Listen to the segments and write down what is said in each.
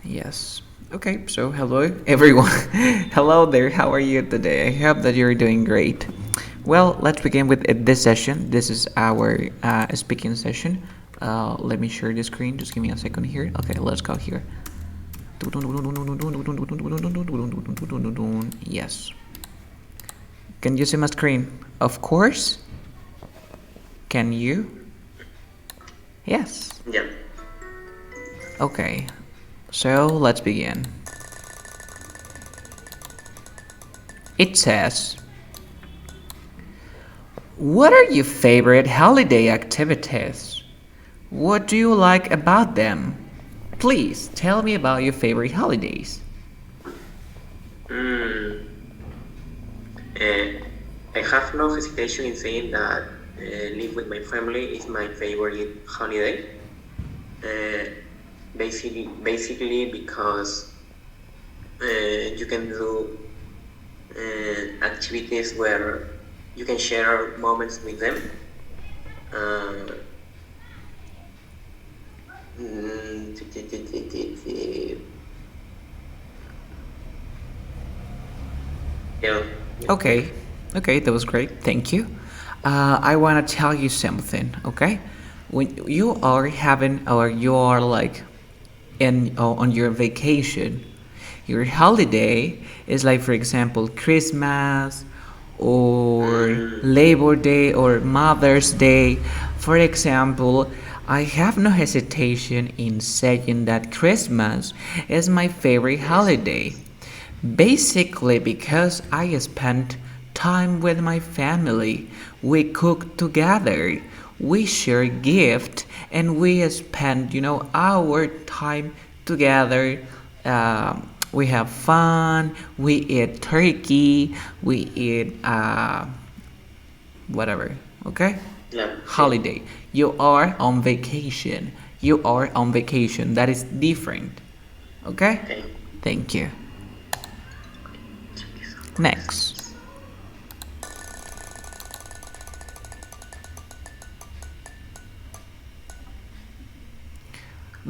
Yes. Okay, so hello everyone. Hello there, how are you today? I hope that you're doing great. Well, let's begin with this session. This is our speaking session. Let me share the screen. Just give me a second here. Okay, let's go here. Yes. Can you see my screen? Of course. Can you? Yes. Yeah. Okay, so let's begin. It says, what are your favorite holiday activities? What do you like about them? Please tell me about your favorite holidays. Mm, I have no hesitation in saying that live with my family is my favorite holiday. Basically because you can do activities where you can share moments with them. Yeah. Okay, okay, that was great. Thank you. I want to tell you something, okay? When you are having, or you are like on your vacation, your holiday is like, for example, Christmas or Labor Day or Mother's Day. For example, I have no hesitation in saying that Christmas is my favorite Yes. holiday. Basically, because I spent time with my family, we cook together, we share gift, and we spend, our time together. We have fun. We eat turkey. We eat whatever. Okay, Yeah. Okay. holiday. You are on vacation. You are on vacation. That is different. Okay. Okay. Thank you. Next.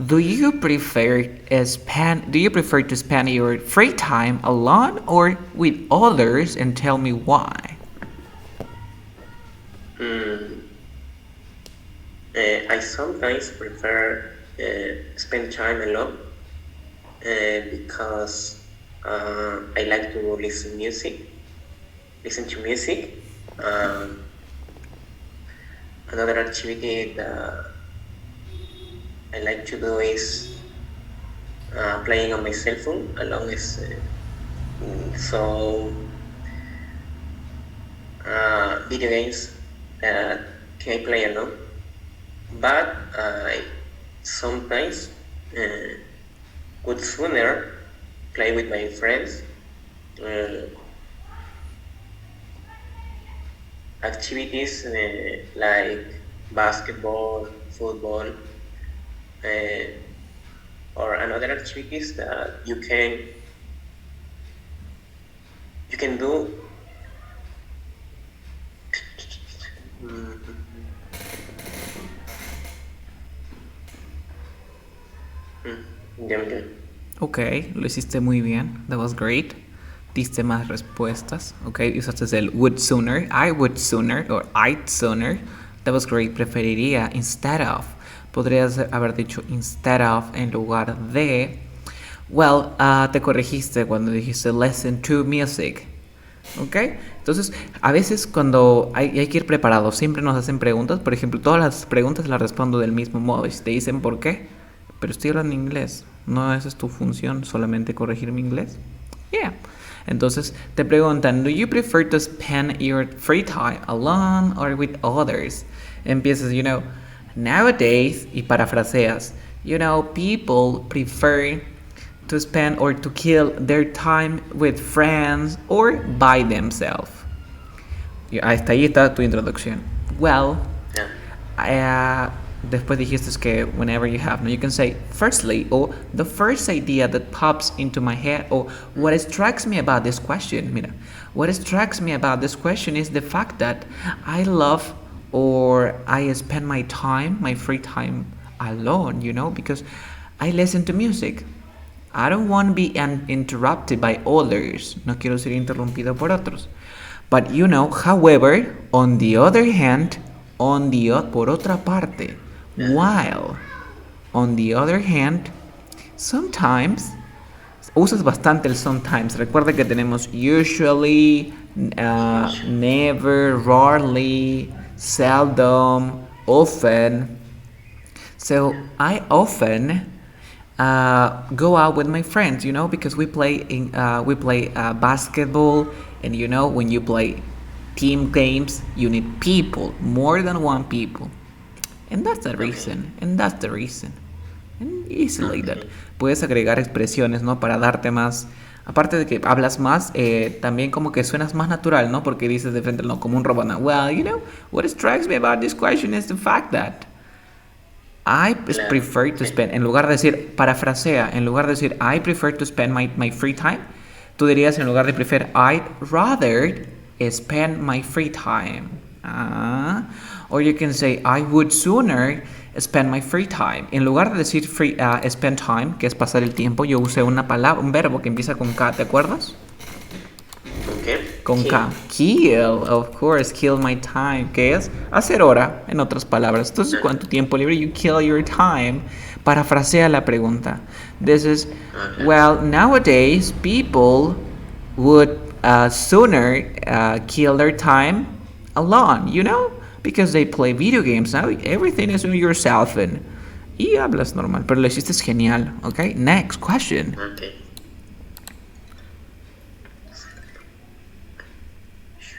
Do you prefer to spend your free time alone or with others, and tell me why? Mm, I sometimes prefer spend time alone because I like to listen to music. Um, Another activity that I like to do is playing on my cell phone along as so video games that can I play alone, but I sometimes uh, would sooner play with my friends. Uh, Activities like basketball, football, uh, or another activities that you can do. Mm, yeah, yeah. Ok, lo hiciste muy bien. That was great. Diste más respuestas. Ok, usaste el would sooner. I would sooner. Or I'd sooner. That was great. Preferiría instead of. Podrías haber dicho instead of en lugar de. Well, te corregiste cuando dijiste listen to music. ¿Ok? Entonces, a veces cuando hay que ir preparado, siempre nos hacen preguntas. Por ejemplo, todas las preguntas las respondo del mismo modo. Y si te dicen por qué, pero estoy hablando inglés. No, esa es tu función, solamente corregir mi inglés. Yeah. Entonces te preguntan, do you prefer to spend your free time alone or with others? Empiezas, nowadays, y parafraseas, people prefer to spend or to kill their time with friends or by themselves. Hasta ahí está tu introducción. Well, Yeah. después dijiste que whenever you have, you can say firstly, or the first idea that pops into my head, or what strikes me about this question. Mira, what strikes me about this question is the fact that I love or I spend my time, my free time alone, because I listen to music. I don't want to be interrupted by others. No quiero ser interrumpido por otros. But you know, however, on the other hand, por otra parte, while, on the other hand, sometimes, usas bastante el sometimes. Recuerda que tenemos usually, never, rarely, seldom, often. So I often go out with my friends, you know, because we play basketball, and you know, when you play team games, you need people, more than one people, and that's the reason. And easily that. Puedes agregar expresiones, ¿no? Para darte más. Aparte de que hablas más, también como que suenas más natural, ¿no? Porque dices de frente, no, como un robot. Well, you know, what strikes me about this question is the fact that I prefer to spend, en lugar de decir, parafrasea, en lugar de decir, I prefer to spend my free time, tú dirías en lugar de prefer, I'd rather spend my free time. Or you can say, I would sooner spend my free time. En lugar de decir spend time, que es pasar el tiempo, yo usé una palabra, un verbo que empieza con K, ¿te acuerdas? Con K. Kill, of course, kill my time. ¿Qué es? Hacer hora, en otras palabras. Entonces, ¿cuánto tiempo libre? You kill your time. Parafrasea la pregunta. This is, well, nowadays, people would sooner kill their time alone, you know? Because they play video games now. Everything is on yourself. Y hablas normal, pero lo hiciste es genial, ¿ok? Next question. Okay.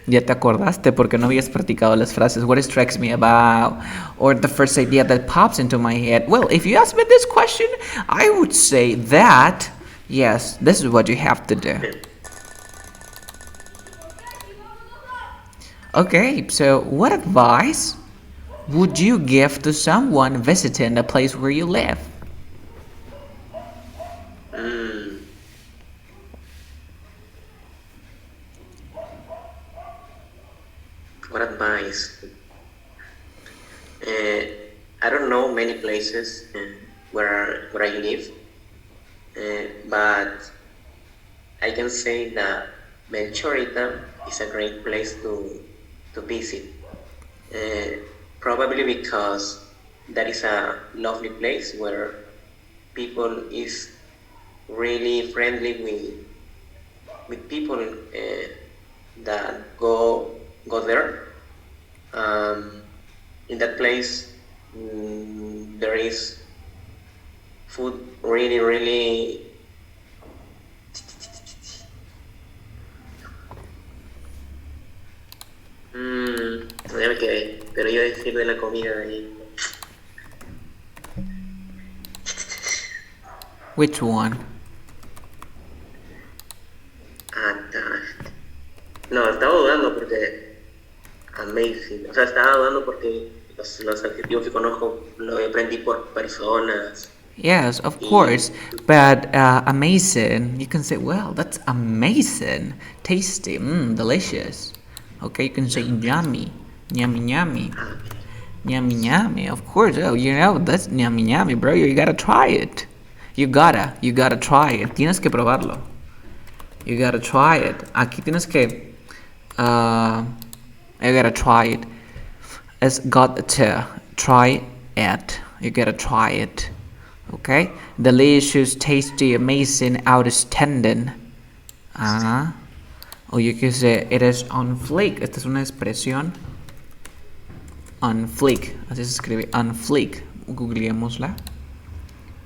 Ya te acordaste porque no habías practicado las frases. What strikes me about, or the first idea that pops into my head. Well, if you ask me this question, I would say that, yes, this is what you have to do. Okay, so what advice would you give to someone visiting the place where you live? What advice? I don't know many places where I live, but I can say that Melchorita is a great place to visit. Probably because that is a lovely place where people is really friendly with people that go there. In that place, there is food really. Ya me quedé, pero iba a decir de la comida de ahí. Which one? No, estaba dudando porque amazing. O sea, estaba dudando porque los adjetivos que conozco lo aprendí por personas. Yes, of course, but amazing, you can say, well, that's amazing, tasty, delicious. Okay, you can say yummy, yummy, of course. Oh, you know, that's yummy, bro, you gotta try it. You gotta try it. Tienes que probarlo. You gotta try it. Aquí tienes que, you gotta try it. It's got to try it. You gotta try it. Okay, delicious, tasty, amazing, outstanding. O yo que sé, it is on fleek. Esta es una expresión. On fleek, así se escribe, on fleek. Googleémosla.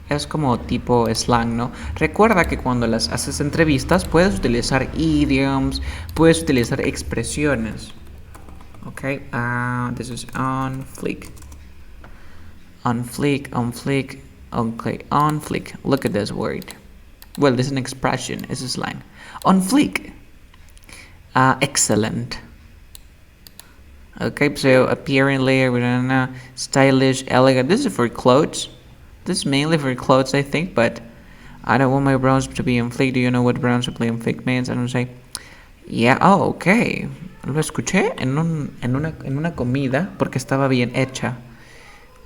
Es como tipo slang, ¿no? Recuerda que cuando las haces entrevistas puedes utilizar idioms, puedes utilizar expresiones. Okay, this is on fleek. On fleek. Okay, on fleek. Look at this word. Well, this is an expression. It's a slang. On fleek. Excellent. Okay, so appearingly, stylish, elegant. This is for clothes. This is mainly for clothes, I think, but I don't want my brows to be on fleek. Do you know what brows to be on fleek means? I don't say, yeah, oh, okay. Lo escuché en una comida porque estaba bien hecha.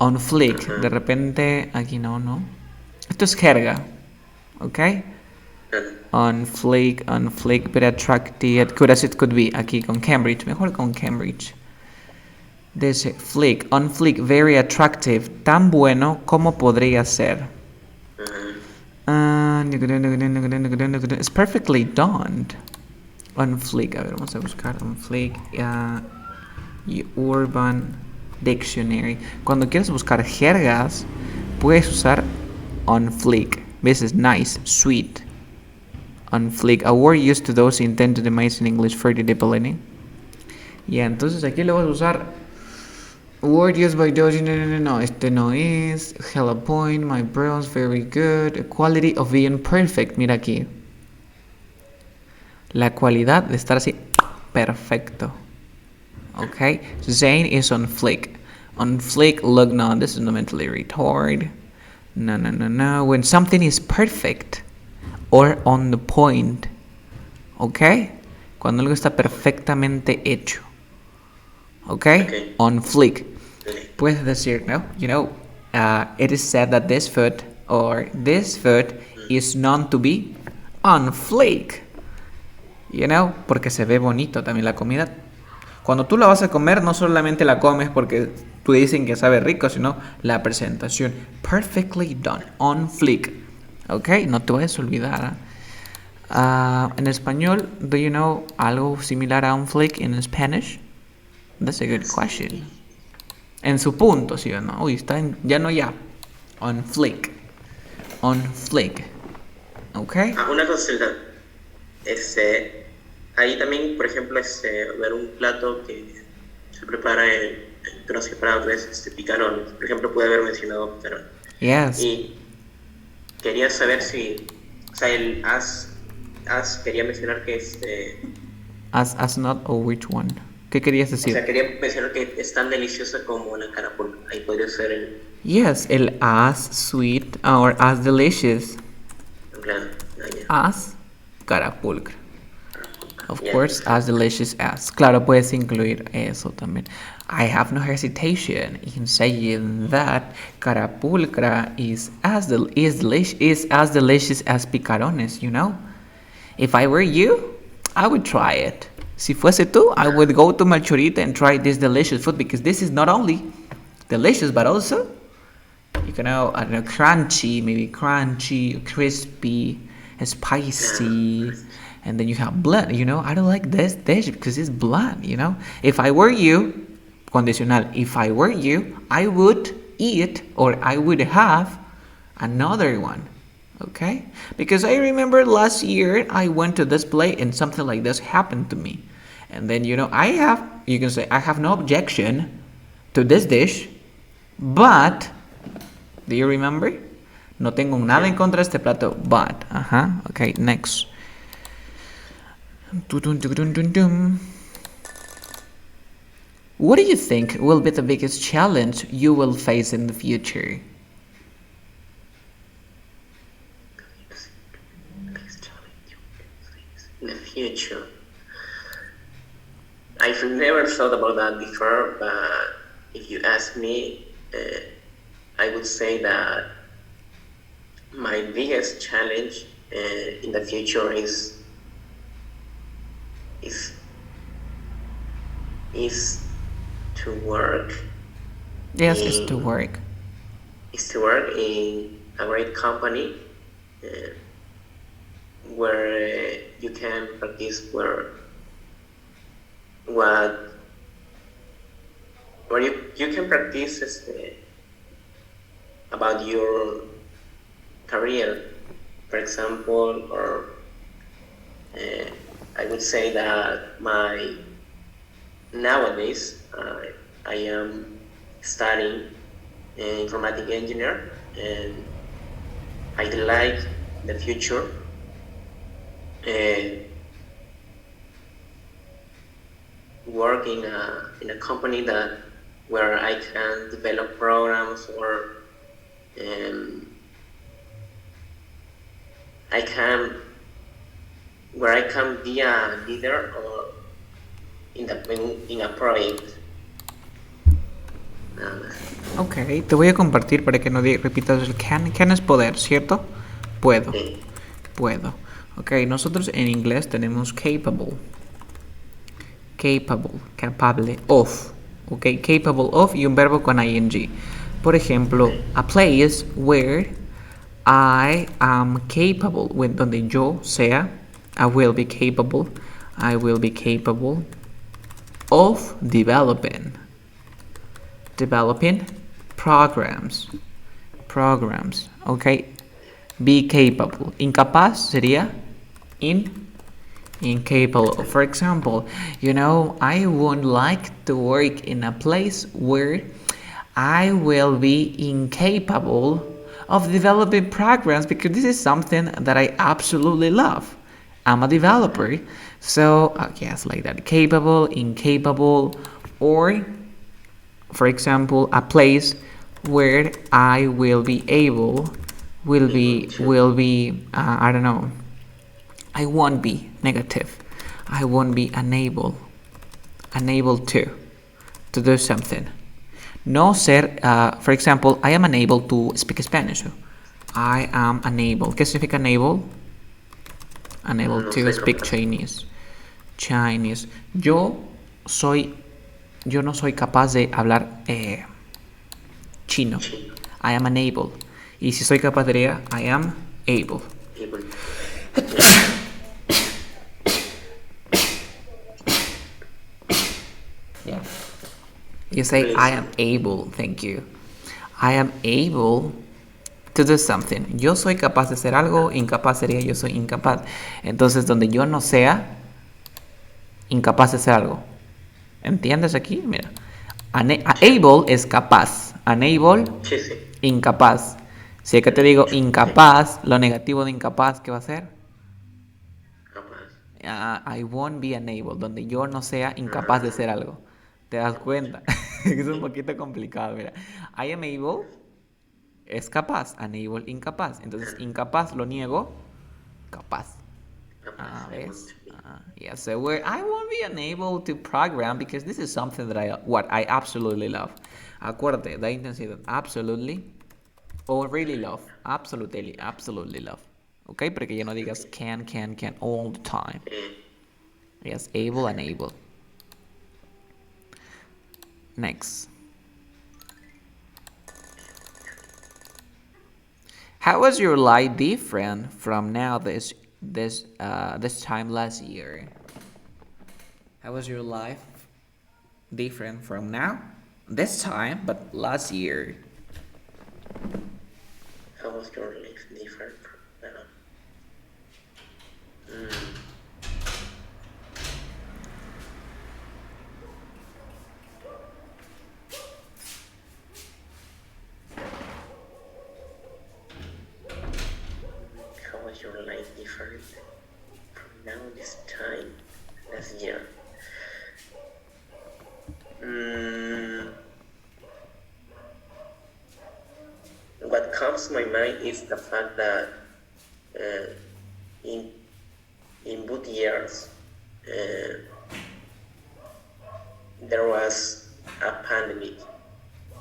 On fleek, de repente, aquí no. Esto es jerga, Okay? On fleek, very attractive. Could as it could be. Aquí con Cambridge. Mejor con Cambridge. Dice fleek, on fleek, very attractive. Tan bueno como podría ser. It's perfectly done. On fleek. A ver, vamos a buscar on fleek. Urban Dictionary. Cuando quieres buscar jergas, puedes usar on fleek. This is nice, sweet. On fleek, a word used to those intended to make in English for the deepening. Ya, entonces aquí le vas a usar word used by those. No, este no es. Hella point, my bros, very good. Quality of being perfect. Mira aquí. La cualidad de estar así, perfecto. Okay, Zane is on fleek. On fleek, look, no, this is not mentally retarded. No. When something is perfect or on the point, okay? Cuando algo está perfectamente hecho, okay? On fleek. Puedes decir, no, it is said that this food is known to be on fleek. Porque se ve bonito también la comida. Cuando tú la vas a comer, no solamente la comes porque tú dicen que sabe rico, sino la presentación. Perfectly done, on fleek. Ok, no te vayas a olvidar. En español, do you know algo similar a on fleek in Spanish? That's a good question. En su punto, ¿sí o no? Uy, está en, ya no ya. On fleek. On fleek. Ok. Una consulta. Ahí también, por ejemplo, ver un plato que se prepara que no se prepara que es picarones. Por ejemplo, puede haber mencionado picarones. Yes. Y quería saber si, o sea, el quería mencionar que As not or which one? ¿Qué querías decir? O sea, quería mencionar que es tan deliciosa como la carapulcra. Ahí podría ser el... Yes, el as sweet or as delicious. En plan, As carapulcra. Of course, as delicious as. Claro, puedes incluir eso también. I have no hesitation in saying that carapulcra is as delicious as picarones, If I were you, I would try it. Si fuese tú, I would go to Malchorita and try this delicious food because this is not only delicious, but also, crunchy, crispy, spicy. And then you have blood, I don't like this dish because it's blood, If I were you, condicional, if I were you, I would eat or I would have another one, okay? Because I remember last year I went to this place and something like this happened to me. And then, you can say, I have no objection to this dish, but, do you remember? No tengo nada en contra de este plato, but, okay, next. What do you think will be the biggest challenge you will face in the future? In the future, I've never thought about that before, but if you ask me, I would say that my biggest challenge in the future is to work. Yes, it's to work. Is to work in a great company where you can practice where you can practice about your career, for example, or I would say that nowadays I am studying informatic engineer, and I like the future work in a company where I can develop programs or where I can be a leader or in a project. Ok, te voy a compartir para que no repitas el can. Can es poder, ¿cierto? Puedo. Sí. puedo. Ok, nosotros en inglés tenemos capable. Capable, capable of. Ok, capable of y un verbo con ing. Por ejemplo, a place where I am capable, donde yo sea, I will be capable of developing programs, ok. Be capable. Incapaz sería incapable. For example, I won't like to work in a place where I will be incapable of developing programs, because this is something that I absolutely love. I'm a developer, so yes, like that. Capable, incapable, or for example, a place where I will be I don't know, I won't be negative, I won't be unable to do something. No ser, for example, I am unable to speak Spanish. I am unable. ¿Qué significa unable? Unable to speak Chinese. Yo no soy capaz de hablar chino. I am unable. Y si soy capaz diría I am able. Yeah. You say I am able. Thank you. I am able to do something. Yo soy capaz de hacer algo. Incapaz sería yo soy incapaz. Entonces, donde yo no sea incapaz de hacer algo. ¿Entiendes aquí? Mira. Able es capaz. Unable, incapaz. Si es que te digo incapaz, lo negativo de incapaz, ¿qué va a ser? I won't be unable, donde yo no sea incapaz de hacer algo. ¿Te das cuenta? Es un poquito complicado, mira. I am able es capaz, unable, incapaz. Entonces, incapaz lo niego, capaz. ¿Ves? Yeah, so I won't be unable to program because this is something that I absolutely love. Acuérdate, da intensidad, absolutely, o really love, absolutely love. ¿Ok? Para que ya no digas can all the time. Yes, able and able. Next. How was your life different from now this time last year? How was your life different from now this time but last year? How was your life different from now? How was your life different from now this time last year? What comes to my mind is the fact that in both years there was a pandemic.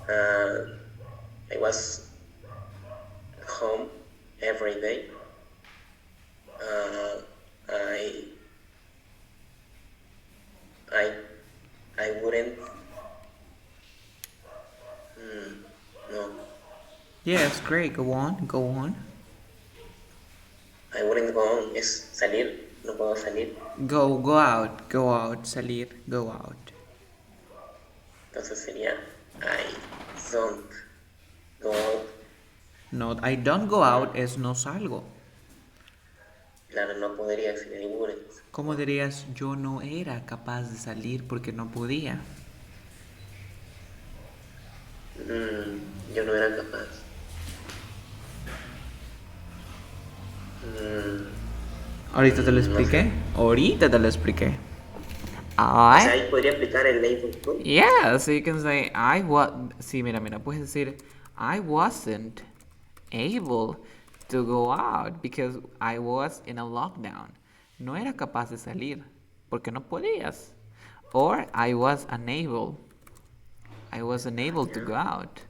I was home every day. I wouldn't. No. Yes, great. Go on. I wouldn't go on. Es salir. No puedo salir. Go out. Salir, go out. Entonces sería I don't go out. No, I don't go out es no salgo. Claro, no podría ser I wouldn't. ¿Cómo dirías yo no era capaz de salir porque no podía? Yo no era capaz. Ahorita te lo expliqué. O sea, ahí podría aplicar el label too. Yeah, so you can say Sí, mira, puedes decir I wasn't able to go out because I was in a lockdown. No era capaz de salir porque no podías. Or I was unable to go out.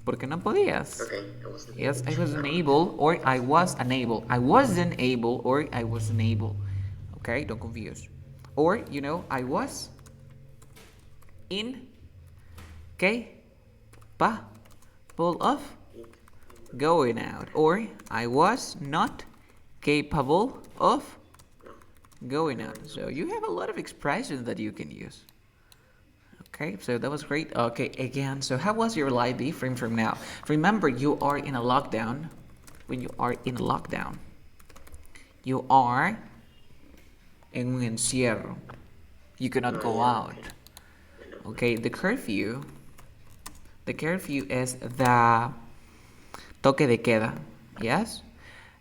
Porque no podías. Okay, I wasn't Yes, able I to. wasn't able or I was unable. I wasn't able or I wasn't able. Okay, don't confuse. Or, I was in capable of going out. Or I was not capable of going out. So you have a lot of expressions that you can use. Okay, so that was great. Okay, again, so how was your life different from now? Remember, you are in a lockdown. When you are in a lockdown, you are en un encierro. You cannot go Yeah, out. okay. I know. Okay, the curfew is the toque de queda. Yes?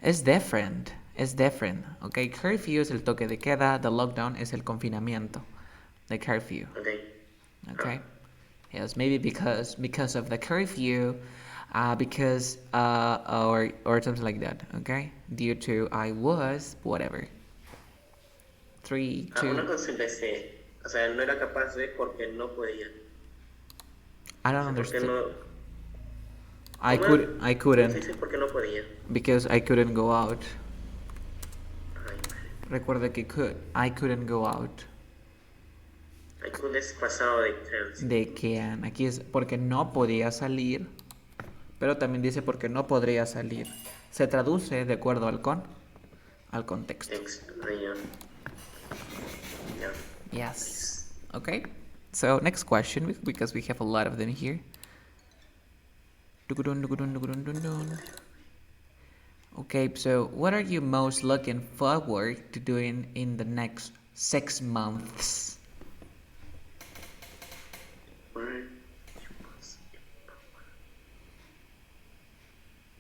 It's different. It's different. Okay, curfew es el toque de queda. The lockdown es el confinamiento. The curfew. Okay. Okay. Yes, maybe because of the curfew, because or something like that. Okay, due to I was whatever. 3, Una 2. consulta es, o sea, no era capaz de porque no podía. I O don't sea, porque understand. no. I ¿Cómo, could I ¿Cómo se couldn't dice porque no podía? because I couldn't go out. Ay, Recuerda que I couldn't go out. I could es pasado de tense. De que aquí es porque no podía salir, pero también dice porque no podría salir. Se traduce de acuerdo al contexto. Yeah. Yeah. Yes. Okay. So next question, because we have a lot of them here. Okay, so what are you most looking forward to doing in the next 6 months?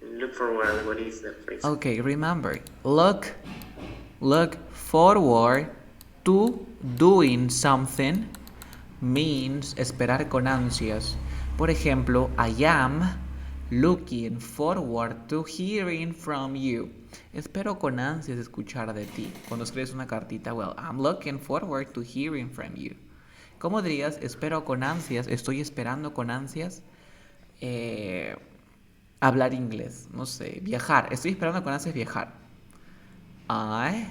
Look forward. What is the phrase? Okay, remember, look forward to doing something means esperar con ansias. Por ejemplo, I am looking forward to hearing from you. Espero con ansias escuchar de ti. Cuando escribes una cartita, well, I'm looking forward to hearing from you. ¿Cómo dirías? Espero con ansias, estoy esperando con ansias hablar inglés, no sé, viajar. Estoy esperando con ansias viajar. I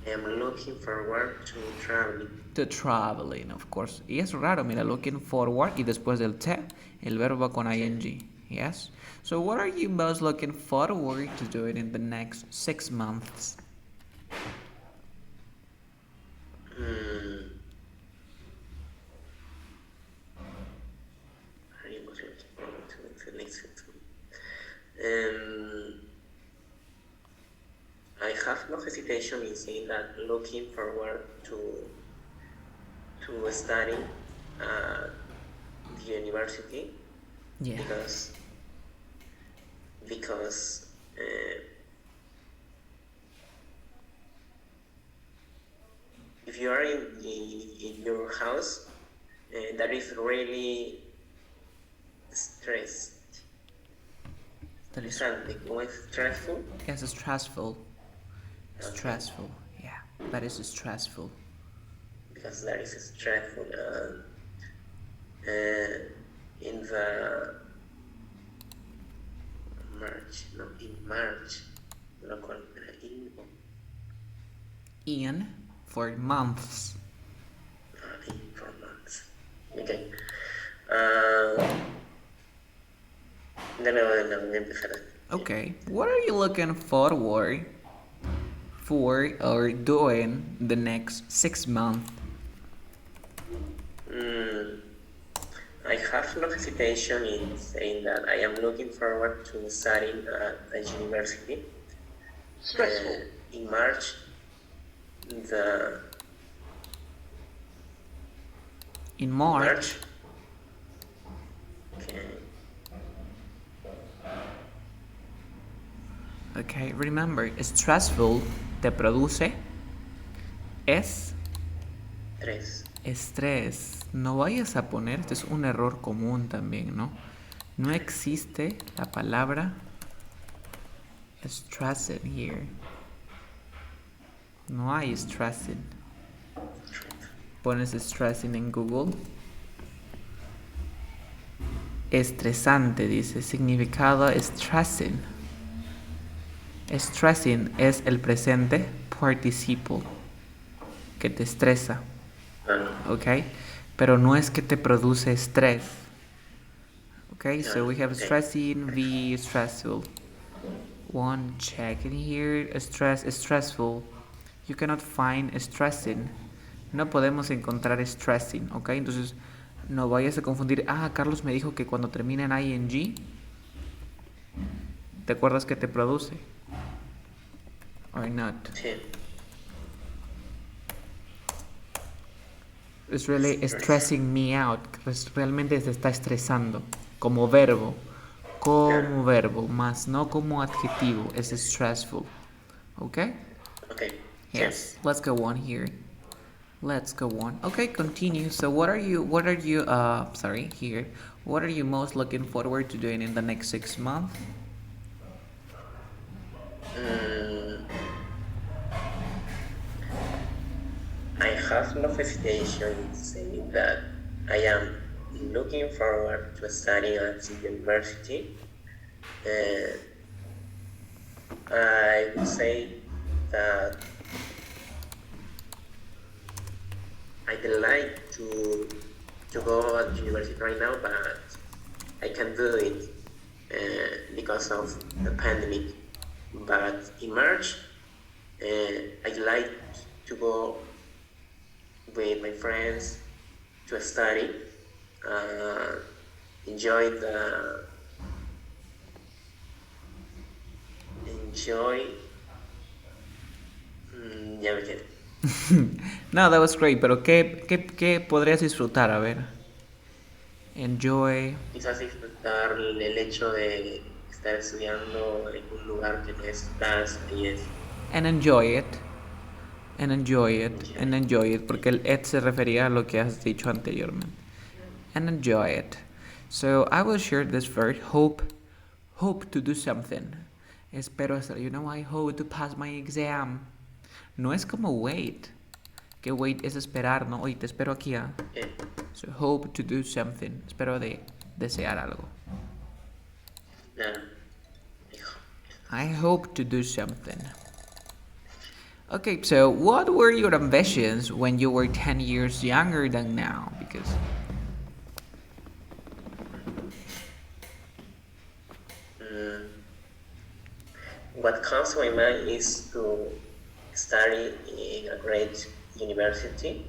am looking forward to traveling. To traveling, of course. Y es raro, mira, looking forward y después del te, el verbo con ing. Yes? So what are you most looking forward to doing in the next 6 months? I was looking forward to the next 6 months. I have no hesitation in saying that looking forward to studying at the university. Yeah. Because if you are in your house, that is really stressed. That is Stressful? Yes, it's stressful. Okay. Stressful, yeah. That is stressful. Because that is stressful. In March, In for months. in 4 months. Okay. De nuevo, voy a empezar. Okay, what are you looking forward for or doing the next 6 months? I have no hesitation in saying that I am looking forward to studying at a university. Stressful. In March, In March. Okay. Okay, remember, stressful te produce estrés. No vayas a poner, este es un error común también, ¿no? No existe la palabra stressing here. No hay stressing. Pones stressing en Google Estresante, dice. Significado stressing. Stressing es el presente participle que te estresa, ¿ok? Pero no es que te produce estrés. Okay, so we have stressing, be stressful. One check in here, stressful. You cannot find stressing. No podemos encontrar stressing, ¿ok? Entonces, no vayas a confundir. Ah, Carlos me dijo que cuando termina en ing, ¿te acuerdas que te produce? Or not. Sí. It's really stressing me out. Realmente se está estresando. Como verbo. Como verbo, más no como adjetivo. Es stressful. Okay? Okay. Yes. Let's go on here. Let's go on. Okay, continue. So what are you here. What are you most looking forward to doing in the next 6 months? I have no hesitation saying that I am looking forward to studying at the university. I would say that I'd like to go at university right now, but I can't do it because of the pandemic. But in March, I'd like to go with my friends to study, enjoy. Ya me quedé. No, that was great, pero ¿qué podrías disfrutar? A ver. Enjoy. Quizás disfrutar el hecho de estar estudiando en un lugar que no es casa y es. And enjoy it. And enjoy it. And enjoy it. Porque el it se refería a lo que has dicho anteriormente. And enjoy it. So I will share this verb. Hope to do something. Espero hacer. I hope to pass my exam. No es como wait. Que wait es esperar, ¿no? Oye, te espero aquí, ¿ah? So hope to do something. Espero desear algo. I hope to do something. Okay, so what were your ambitions when you were 10 years younger than now? Because what comes to my mind is to study in a great university.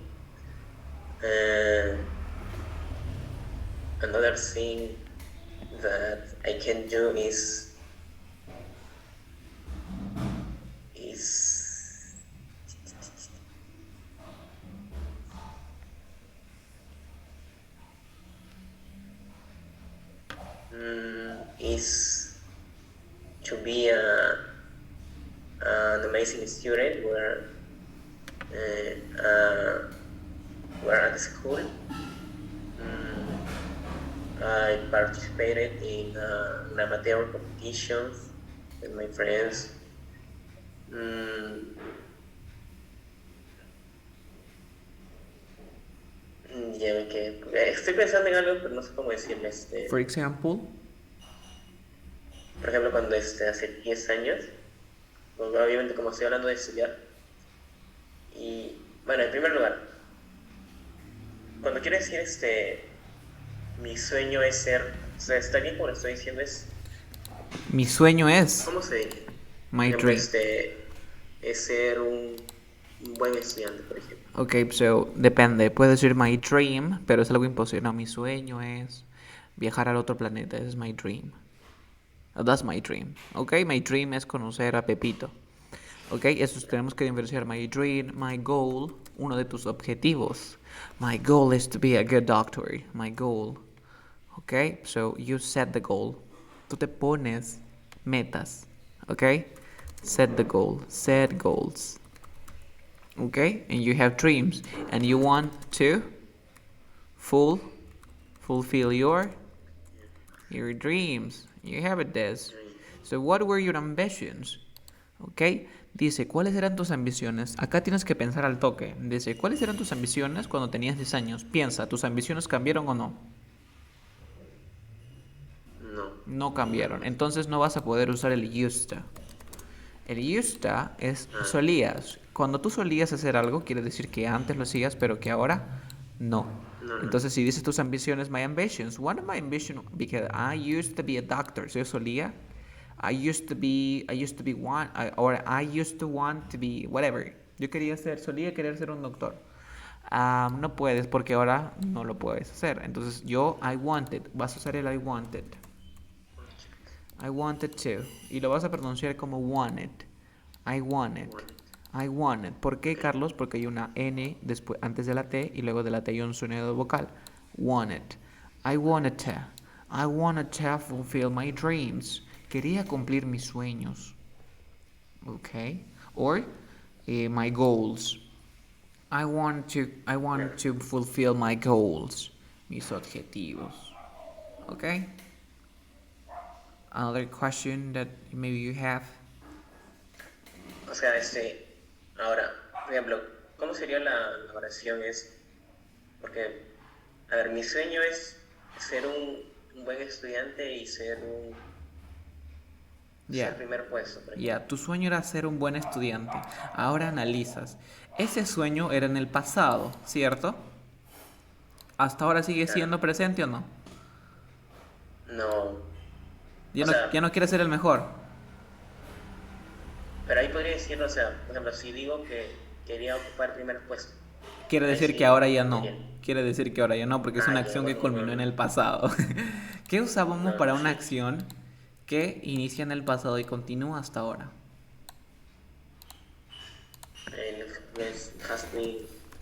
Another thing that I can do is to be an amazing student where at school I participated in amateur competitions with my friends. Estoy pensando en algo, pero no sé cómo decirlo. For example? Por ejemplo, cuando hace 10 años, pues, obviamente como estoy hablando de estudiar, y bueno, en primer lugar, cuando quiero decir mi sueño es ser, o sea, está bien como lo estoy diciendo, es... Mi sueño es... ¿Cómo se dice? My dream. Es ser un buen estudiante, por ejemplo. Ok, so, depende, puede decir my dream, pero es algo imposible. No, mi sueño es viajar al otro planeta, ese es my dream. That's my dream, ok, my dream es conocer a Pepito. Ok, eso tenemos que diferenciar my dream, my goal, uno de tus objetivos. My goal is to be a good doctor, my goal. Ok, so you set the goal. Tú te pones metas, ok. Set the goal, set goals. Okay, and you have dreams, and you want to fulfill your dreams. You have it, Des. So what were your ambitions? Okay, dice, ¿cuáles eran tus ambiciones? Acá tienes que pensar al toque. Dice, ¿cuáles eran tus ambiciones cuando tenías 10 años? Piensa, ¿tus ambiciones cambiaron o no? No cambiaron. Entonces no vas a poder usar el used to. El used to es solías. Cuando tú solías hacer algo, quiere decir que antes lo hacías, pero que ahora no. No, no. Entonces, si dices tus ambiciones, my ambitions. One of my ambitions, because I used to be a doctor. So yo solía. I used to be one, or I used to want to be, whatever. Solía querer ser un doctor. No puedes porque ahora no lo puedes hacer. Entonces, I wanted. Vas a usar el I wanted. I wanted to. Y lo vas a pronunciar como wanted. I wanted. I wanted. ¿Por qué, Carlos? Porque hay una N después, antes de la T y luego de la T hay un sonido vocal. Wanted. I wanted to. I wanted to fulfill my dreams. Quería cumplir mis sueños. Okay? Or my goals. I want to fulfill my goals. Mis objetivos. Okay? Another question that maybe you have. O sea, ahora, por ejemplo, ¿cómo sería la oración? Porque, a ver, mi sueño es ser un buen estudiante y ser primer puesto. Tu sueño era ser un buen estudiante. Ahora analizas. Ese sueño era en el pasado, ¿cierto? ¿Hasta ahora sigue siendo presente o no? No. Ya no quieres ser el mejor. Pero ahí podría decirlo, o sea, por ejemplo, si digo que quería ocupar el primer puesto. Quiere decir que ahora ya no. Quiere decir que ahora ya no, porque es una acción que culminó en el pasado. ¿Qué usábamos para una acción que inicia en el pasado y continúa hasta ahora?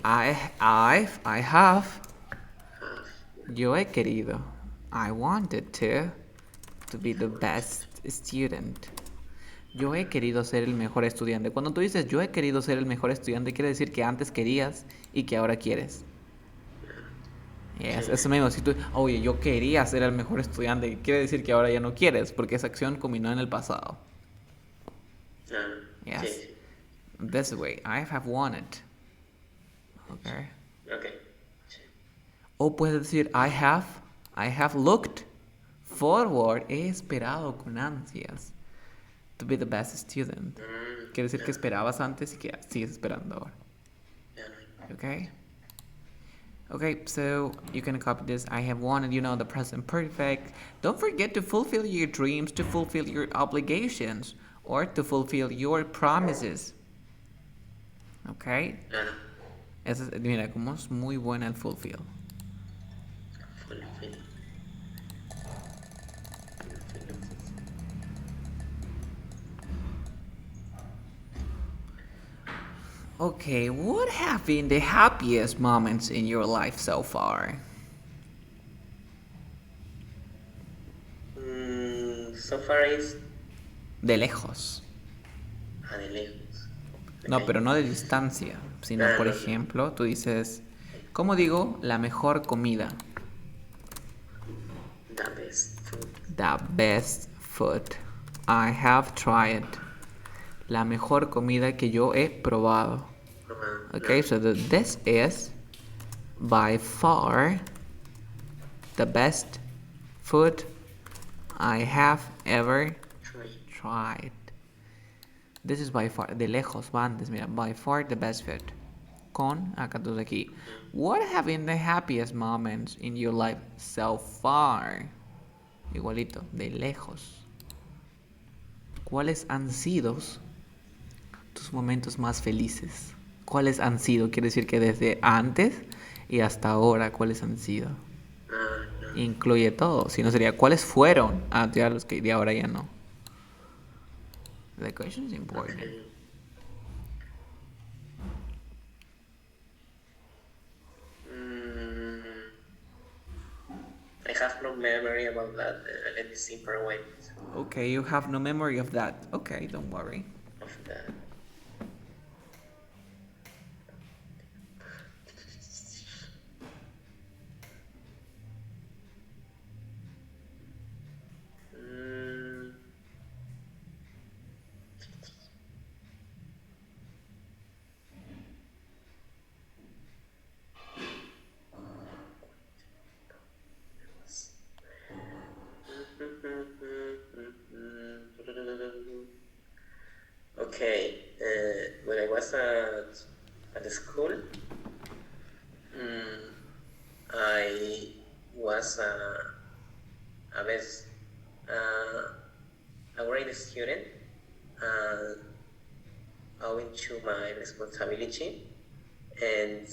I have. Yo he querido. I wanted to be the best student. Yo he querido ser el mejor estudiante. Cuando tú dices yo he querido ser el mejor estudiante, quiere decir que antes querías y que ahora quieres. Yes, eso mismo. Si tú, oye, yo quería ser el mejor estudiante, quiere decir que ahora ya no quieres, porque esa acción culminó en el pasado. Yes. This way, I have wanted. Okay. O puedes decir I have looked forward. He esperado con ansias to be the best student. Quiere decir que esperabas antes y que sigues esperando ahora. Okay, so you can copy this. I have wanted, the present perfect. Don't forget to fulfill your dreams, to fulfill your obligations, or to fulfill your promises. Okay? Mira, como es muy buena el fulfill. Okay, what have been the happiest moments in your life so far? So far is... De lejos. De lejos. No, pero no de distancia, sino por ejemplo, tú dices, ¿cómo digo la mejor comida? The best food. The best food. I have tried. La mejor comida que yo he probado. Okay, so this is by far the best food I have ever tried. This is by far, de lejos, va antes, mira, by far the best food. Con, acá tú aquí. What have been the happiest moments in your life so far? Igualito, de lejos. ¿Cuáles han sido tus momentos más felices? ¿Cuáles han sido? Quiere decir que desde antes y hasta ahora, ¿cuáles han sido? Incluye todo. Si no sería, ¿cuáles fueron? Ya los que de ahora ya no. The question is important. I have no memory about that. Let me see for a while. Okay, you have no memory of that. Okay, don't worry. Of that. was at the school, mm, I was a best, a great student, uh, owing to my responsibility and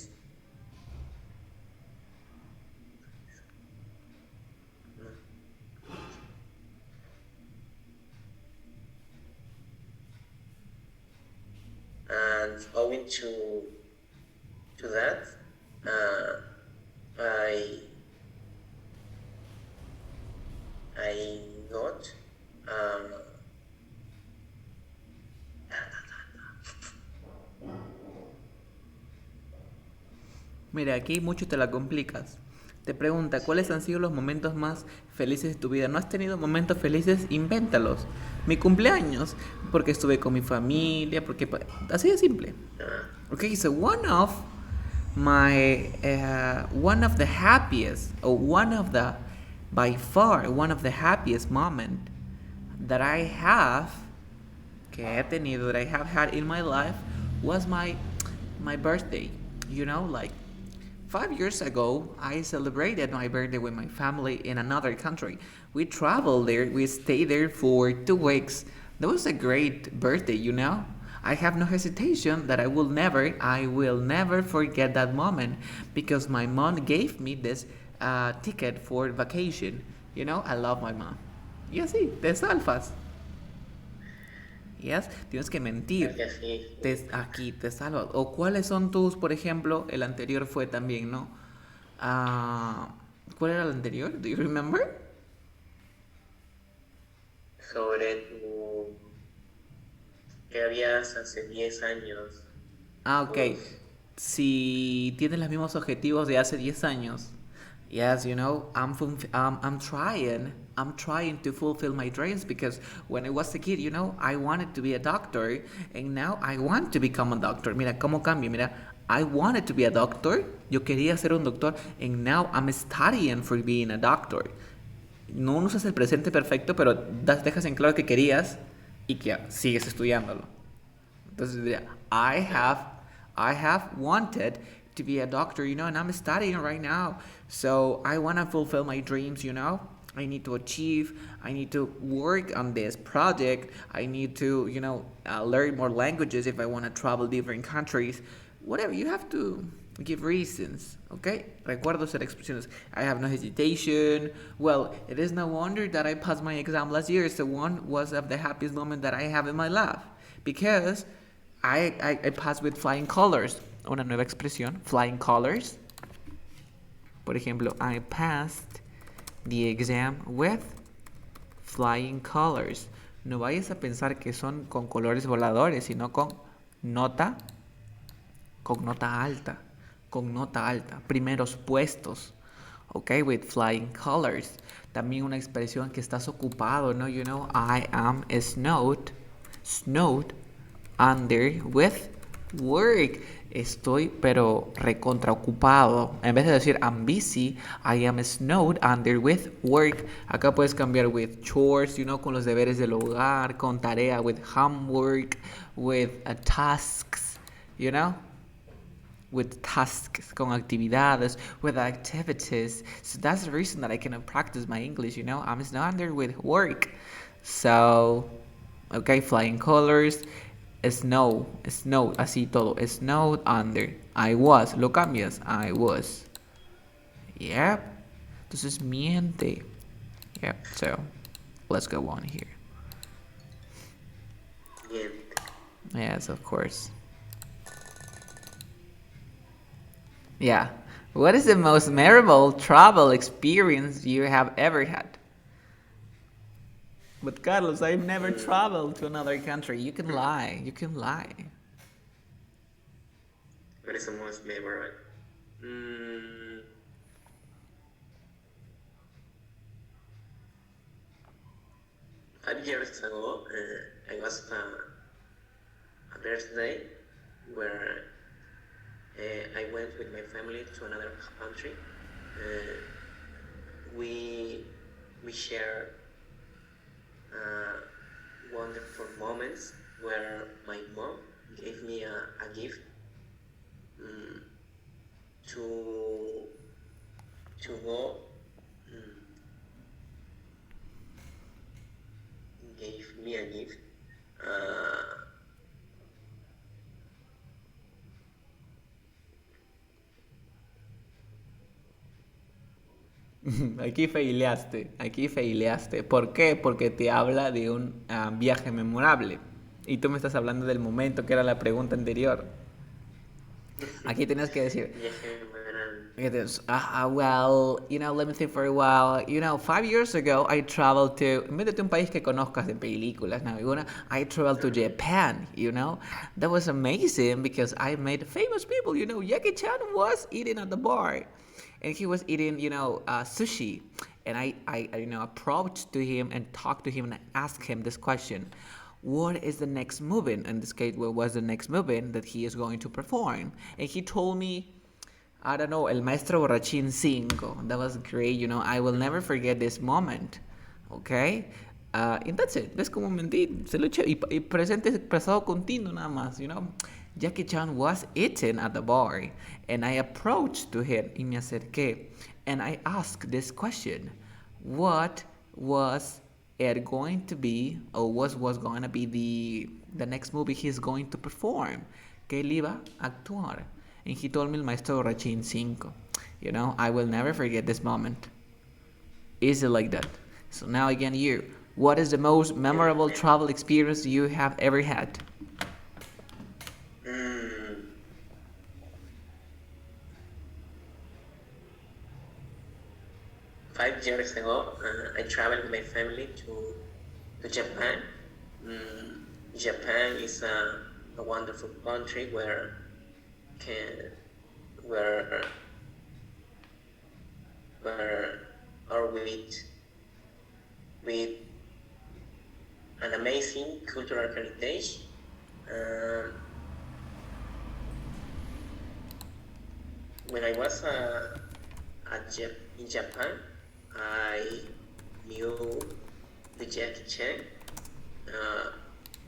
owing to that, uh, I I got Mira, aquí mucho te la complicas. Te pregunta, ¿cuáles han sido los momentos más felices de tu vida? ¿No has tenido momentos felices? Invéntalos. Mi cumpleaños, porque estuve con mi familia, porque... Así de simple. Okay, so one of the happiest, or one of the, by far, one of the happiest moment that I have, que he tenido, that I have had in my life, was my birthday. You know, like 5 years ago, I celebrated my birthday with my family in another country. We traveled there, we stayed there for 2 weeks. That was a great birthday, you know? I have no hesitation that I will never forget that moment because my mom gave me this ticket for vacation. You know, I love my mom. Y así, te salvas. Yes, tienes que mentir. que sí. Aquí te salvas. O cuáles son tus, por ejemplo, el anterior fue también, ¿no? Ah, ¿cuál era el anterior? Do you remember? Sobre tu que habías hace 10 años. Ah, ok. Uf, Si tienes los mismos objetivos de hace 10 años. Yes, you know, I'm trying to fulfill my dreams because when I was a kid, you know, I wanted to be a doctor and now I want to become a doctor. Mira, cómo cambia. Mira, I wanted to be a doctor. Yo quería ser un doctor and now I'm studying for being a doctor. No usas el presente perfecto, pero dejas en claro que querías y que sigues estudiándolo. Entonces diría, I have wanted to be a doctor, you know, and I'm studying right now. So I want to fulfill my dreams, you know. I need to achieve, I need to work on this project. I need to, you know, learn more languages if I want to travel different countries. Whatever, you have to give reasons, okay? Recuerdo ser expresiones. I have no hesitation. Well, it is no wonder that I passed my exam last year. So one was of the happiest moment that I have in my life. Because I passed with flying colors. Una nueva expresión, flying colors. Por ejemplo, I passed the exam with flying colors. No vayas a pensar que son con colores voladores, sino nota, con nota alta, con nota alta, primeros puestos. Okay, with flying colors. También una expresión que estás ocupado, ¿no? You know, I am snowed under with work. Estoy pero recontra ocupado. En vez de decir I'm busy, I am snowed under with work. Acá puedes cambiar with chores, you know, con los deberes del hogar, con tarea, with homework, with tasks, you know, with tasks, con actividades, with activities. So that's the reason that I cannot practice my English, you know. I'm snowed under with work. So, okay, flying colors. Snow, así todo. Snowed under. I was. Lo cambias. I was. Yep. Entonces miente. Yep. So, let's go on here. bien. Yes, of course. Yeah. What is the most memorable travel experience you have ever had? But Carlos, I've never traveled to another country. You can lie. You can lie. What is the most memorable? Mm, 5 years ago, I was a birthday where I went with my family to another country. We share wonderful moments where my mom gave me a gift um, to go. Um, gave me a gift. Uh, aquí faileaste. ¿Por qué? Porque te habla de un viaje memorable. Y tú me estás hablando del momento que era la pregunta anterior. Aquí tienes que decir, Viaje memorable. well, let me think for a while. 5 years ago I traveled to, en vez de un país que conozcas de películas, ¿no? I traveled to Japan, That was amazing because I met famous people, Jackie Chan was eating at the bar. And he was eating, sushi. And I approached to him and talked to him and asked him this question. What is the next movement? In this case, what was the next movement that he is going to perform? And he told me, I don't know, El Maestro Borrachín 5. That was great, I will never forget this moment. Okay? And that's it. ¿Ves cómo mentí? Se lo eché. Y presente, pasado continuo nada más, Jackie Chan was eating at the bar. And I approached to him. Y me acerqué. And I asked this question. What was it going to be, or was going to be the next movie he's going to perform? Que él iba a actuar. And he told me El Maestro Borrachín 5. I will never forget this moment. Easy like that. So now again, you. What is the most memorable travel experience you have ever had? 5 years ago, I traveled with my family to Japan. Japan is a wonderful country where or with an amazing cultural heritage. When I was in Japan, I knew the Jackie Chan.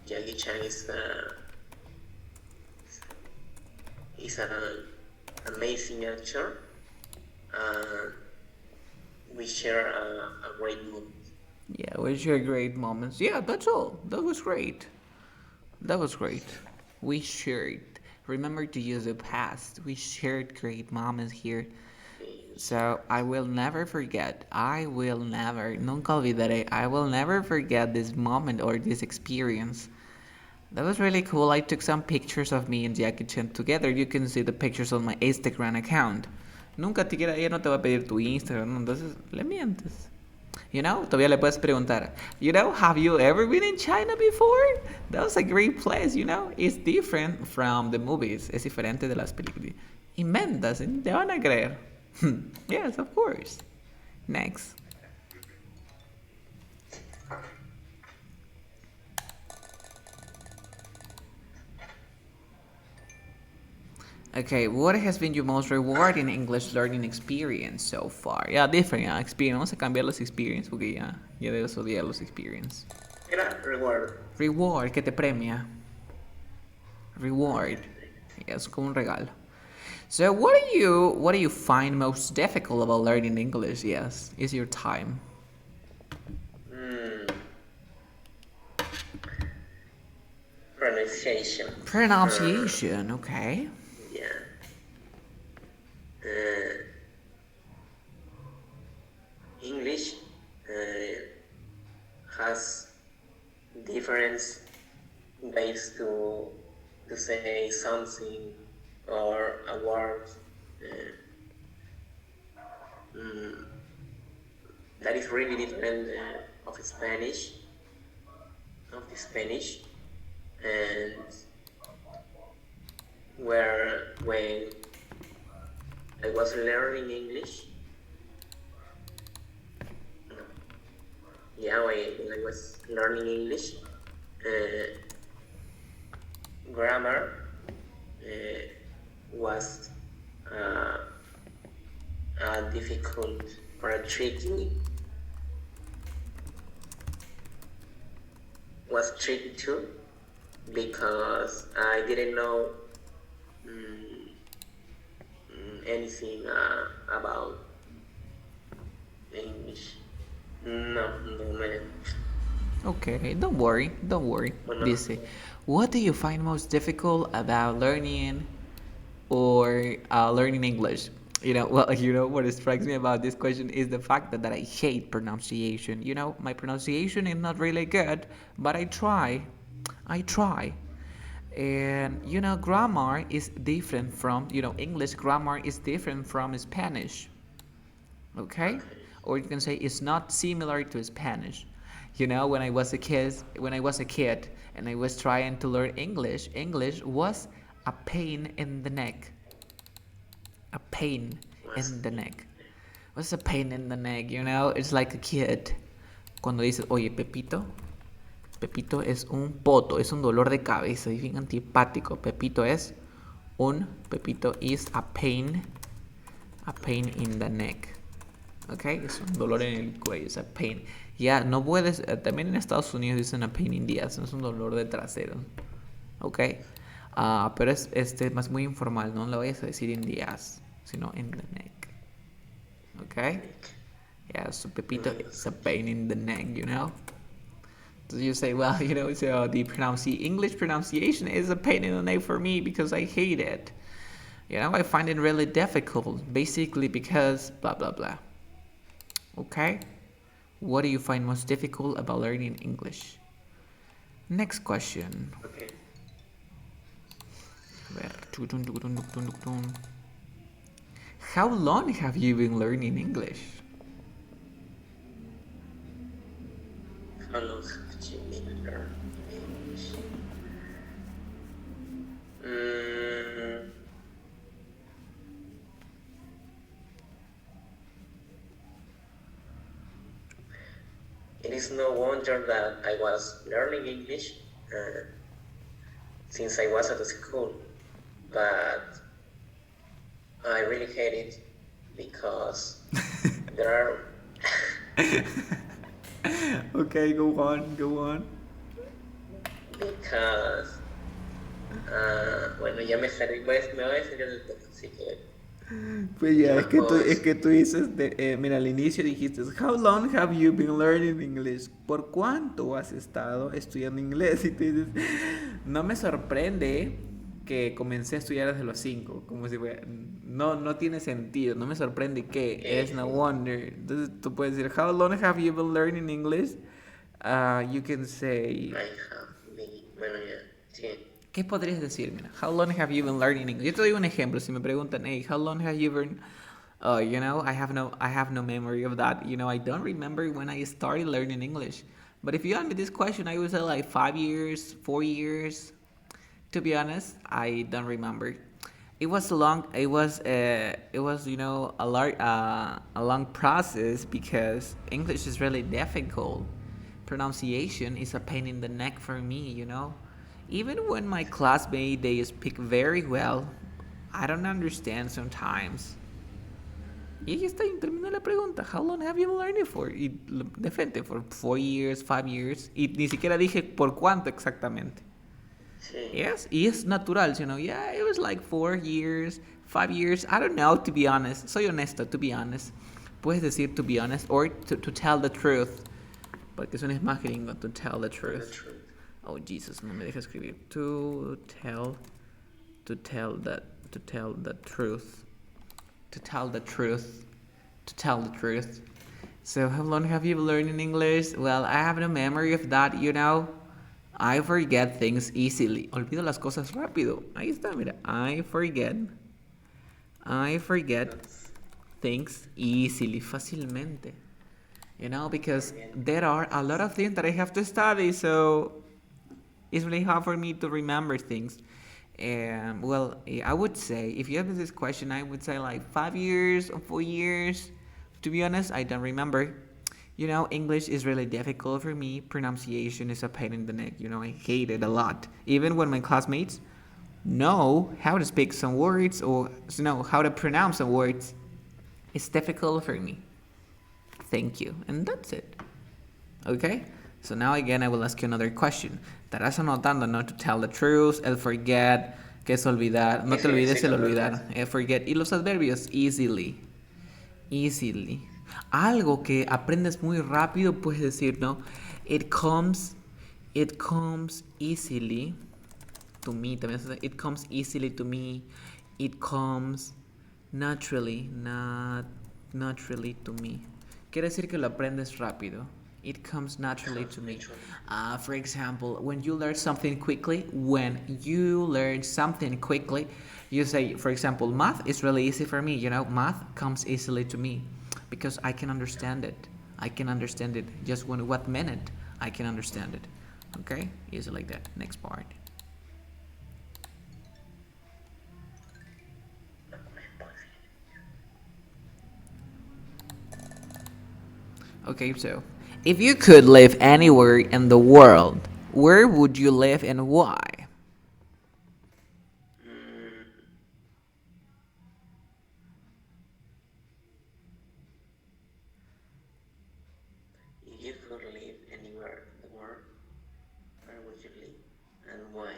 Jackie Chan is an amazing actor. We share a great moment. Yeah, we share great moments. Yeah, that's all. That was great. That was great. We shared. Remember to use the past. We shared great moments here. So I will never forget. Nunca olvidaré. I will never forget this moment or this experience. That was really cool. I took some pictures of me and Jackie Chan together. You can see the pictures on my Instagram account. Nunca te quiera, ella no te va a pedir tu Instagram, ¿no? Entonces le mientes. Todavía le puedes preguntar, have you ever been in China before? That was a great place, It's different from the movies. Es diferente de las películas. Inventas, te van a creer. Yes, of course. Next. Okay, what has been your most rewarding English learning experience so far? Yeah, different, experience. Vamos a cambiar los experience porque ya debes odiar los experience. Era reward. Reward, que te premia. Reward. Yes, como un regalo. So, what do you find most difficult about learning English? Yes, is your time. Pronunciation. Pronunciation, okay. Yeah. English has different ways to say something or a word that is really different of the Spanish, and when I was learning English, when I was learning English, grammar was difficult or tricky. Was tricky too, because I didn't know anything about English. No, no, man. Okay, don't worry, don't worry. Bueno, Dice, what do you find most difficult about learning English? Well, what strikes me about this question is the fact that I hate pronunciation. My pronunciation is not really good, but I try. I try. And grammar is different from, English grammar is different from Spanish. Okay? okay. Or you can say it's not similar to Spanish. When I was a kid and I was trying to learn English was a pain in the neck. A pain in Was the neck. What's a pain in the neck? It's like a kid. Cuando dices, oye, Pepito es un poto, es un dolor de cabeza, es bien antipático. Pepito is a pain in the neck. ¿Ok? Es un dolor en el cuello, es a pain. Ya, no puedes, también en Estados Unidos dicen a pain in the ass, no es un dolor de trasero. ¿Ok? Pero es más muy informal, no lo vayas a decir in the ass, sino in the neck. ¿Ok? Yeah, so Pepito is a pain in the neck. So you say, well, so the English pronunciation is a pain in the neck for me because I hate it. I find it really difficult, basically because blah, blah, blah. Okay? What do you find most difficult about learning English? Next question. okay. A ver. How long have you been learning English? How long have you been learning English? It is no wonder that I was learning English since I was at the school, but I really hate it because there are. Okay, go on. Because, bueno, ya me salí, pues me voy a salir del tema, así que. Pues ya, ¿Qué es más que puedo tú, es decir? que tú dices, mira, al inicio dijiste, How long have you been learning English? ¿Por cuánto has estado estudiando inglés? Y tú dices, no me sorprende que comencé a estudiar desde los 5, como si fuera, no tiene sentido, no me sorprende que, es no wonder. Entonces tú puedes decir, How long have you been learning English? You can say, I have been, bueno, ya, sí. ¿qué podrías decir? Mira, how long have you been learning English? Yo te doy un ejemplo. Si me preguntan, hey, how long have you been? I have no memory of that. I don't remember when I started learning English. But if you ask me this question, I would say like 5 years, 4 years. To be honest, I don't remember. It was long. It was a long process because English is really difficult. Pronunciation is a pain in the neck for me. Even when my classmates they speak very well, I don't understand sometimes. Y ahí está, y terminó la pregunta. How long have you been learning for? Y de frente, for 4 years, 5 years. Y ni siquiera dije por cuánto exactamente. Sí. Yes, y es natural, yeah, it was like 4 years, 5 years, I don't know, to be honest. Soy honesto, to be honest. Puedes decir to be honest or to tell the truth. Porque eso no es más gringo, to tell the Tell the truth. truth. Oh, Jesus, no me deja escribir. To tell the truth. To tell the truth. So, how long have you been learning English? Well, I have no memory of that. I forget things easily. Olvido las cosas rápido. Ahí está, mira. I forget That's things easily, fácilmente. Because bien. there are a lot of things that I have to study, so it's really hard for me to remember things. Well, I would say, if you have this question, I would say like 5 years or 4 years. To be honest, I don't remember. English is really difficult for me. Pronunciation is a pain in the neck. I hate it a lot. Even when my classmates know how to speak some words or know how to pronounce some words, it's difficult for me. Thank you. And that's it. Okay? So now again I will ask you another question. Estarás anotando, ¿no? To tell the truth, el forget, que es olvidar. No te olvides el olvidar. El forget. Y los adverbios, easily. Easily. Algo que aprendes muy rápido, puedes decir, ¿no? It comes easily to me. También it comes easily to me. It comes naturally to me. Quiere decir que lo aprendes rápido. It comes naturally to me. For example, when you learn something quickly, you say, for example, math is really easy for me. Math comes easily to me because I can understand it. Just what minute I can understand it. Okay? Easy like that. Next part. Okay, so if you could live anywhere in the world, where would you live and why? If you could live anywhere in the world, where would you live and why?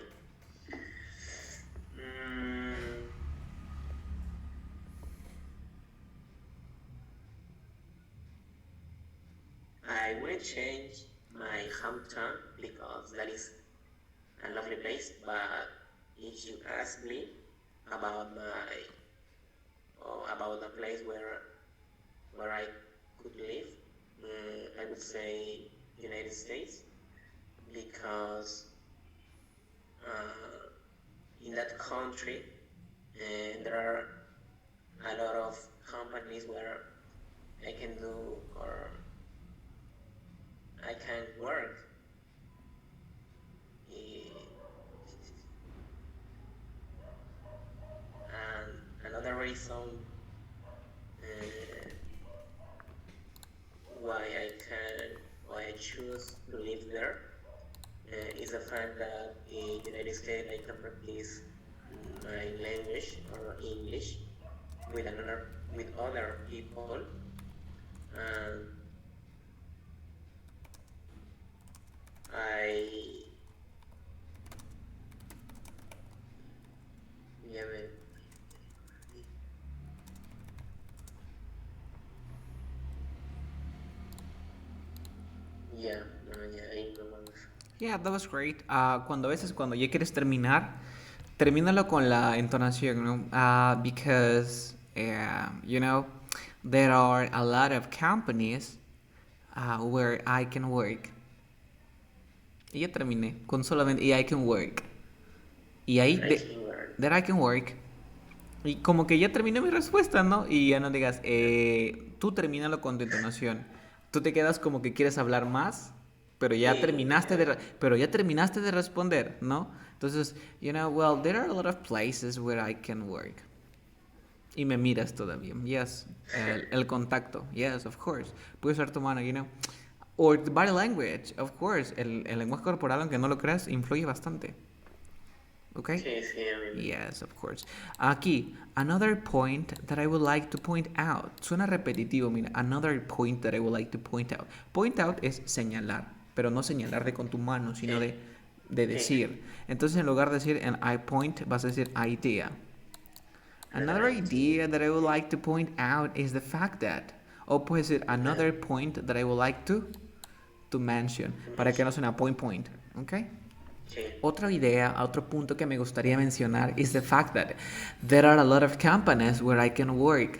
I will change my hometown because that is a lovely place. But if you ask me about about the place where I could live, I would say United States because in that country there are a lot of companies where I can do or I can work. And another reason why I choose to live there is the fact that in the United States I can practice my language or English with other people, and Yeah, that was great. Cuando a veces cuando ya quieres terminar, termínalo con la entonación, ¿no? Because there are a lot of companies where I can work. Y ya terminé con solamente I can work. Y ahí that I can work. Y como que ya terminé mi respuesta, ¿no? Y ya no digas, tú termínalo con tu entonación. Tú te quedas como que quieres hablar más, pero ya terminaste de responder, ¿no? Entonces, well, there are a lot of places where I can work. Y me miras todavía. Yes. El contacto. Yes, of course. Puedes usar tu mano, Or the body language, of course. El lenguaje corporal, aunque no lo creas, influye bastante. Okay? Sí, yes, of course. Aquí, another point that I would like to point out. Suena repetitivo, mira. Another point that I would like to point out. Point out es señalar, pero no señalar de con tu mano, sino de decir. Entonces, en lugar de decir an I point, vas a decir idea. Another idea that I would like to point out is the fact that. O puede ser another point that I would like to mention. Para que no suene point. Okay? Otra idea, otro punto que me gustaría mencionar is the fact that there are a lot of companies where I can work.